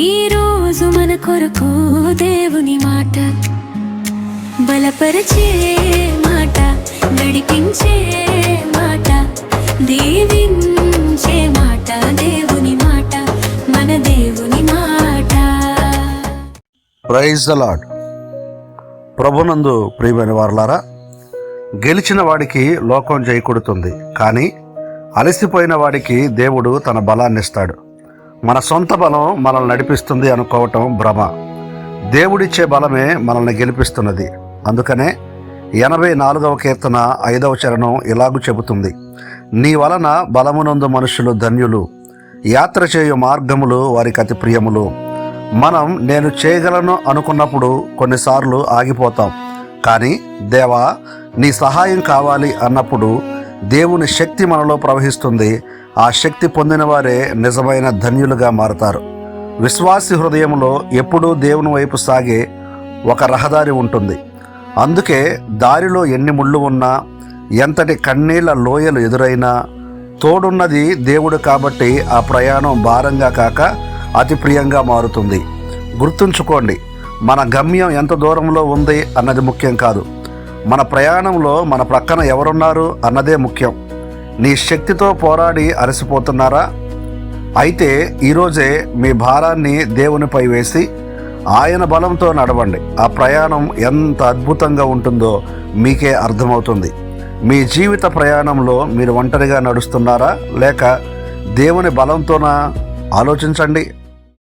ఈ రోజు మన కొరకు దేవుని మాట, బలపరిచే మాట, నడిపించే మాట, దీవించే మాట, దేవుని మాట, మన దేవుని మాట. Praise the Lord. ప్రభునందు ప్రియమైన వారలారా, గెలిచిన వాడికి లోకం జయకొడుతుంది, కానీ అలసిపోయిన వాడికి దేవుడు తన బలాన్ని ఇస్తాడు. మన సొంత బలం మనల్ని నడిపిస్తుంది అనుకోవటం భ్రమ. దేవుడిచ్చే బలమే మనల్ని గెలిపిస్తున్నది. అందుకనే 84వ కీర్తన 5వ చరణం ఇలాగూ చెబుతుంది: నీ వలన బలమునందు మనుషులు ధన్యులు, యాత్ర చేయు మార్గములు వారికి అతి ప్రియములు. మనం నేను చేయగలను అనుకున్నప్పుడు కొన్నిసార్లు ఆగిపోతాం, కానీ దేవా నీ సహాయం కావాలి అన్నప్పుడు దేవుని శక్తి మనలో ప్రవహిస్తుంది. ఆ శక్తి పొందిన వారే నిజమైన ధన్యులుగా మారతారు. విశ్వాసి హృదయంలో ఎప్పుడూ దేవుని వైపు సాగే ఒక రహదారి ఉంటుంది. అందుకే దారిలో ఎన్ని ముళ్ళు ఉన్నా, ఎంతటి కన్నీళ్ల లోయలు ఎదురైనా, తోడున్నది దేవుడు కాబట్టి ఆ ప్రయాణం భారంగా కాక అతి ప్రియంగా మారుతుంది. గుర్తుంచుకోండి, మన గమ్యం ఎంత దూరంలో ఉంది అన్నది ముఖ్యం కాదు, మన ప్రయాణంలో మన ప్రక్కన ఎవరున్నారు అన్నదే ముఖ్యం. నీ శక్తితో పోరాడి అలసిపోతున్నారా? అయితే ఈరోజే మీ భారాన్ని దేవునిపై వేసి ఆయన బలంతో నడవండి. ఆ ప్రయాణం ఎంత అద్భుతంగా ఉంటుందో మీకే అర్థమవుతుంది. మీ జీవిత ప్రయాణంలో మీరు ఒంటరిగా నడుస్తున్నారా, లేక దేవుని బలంతోనా? ఆలోచించండి.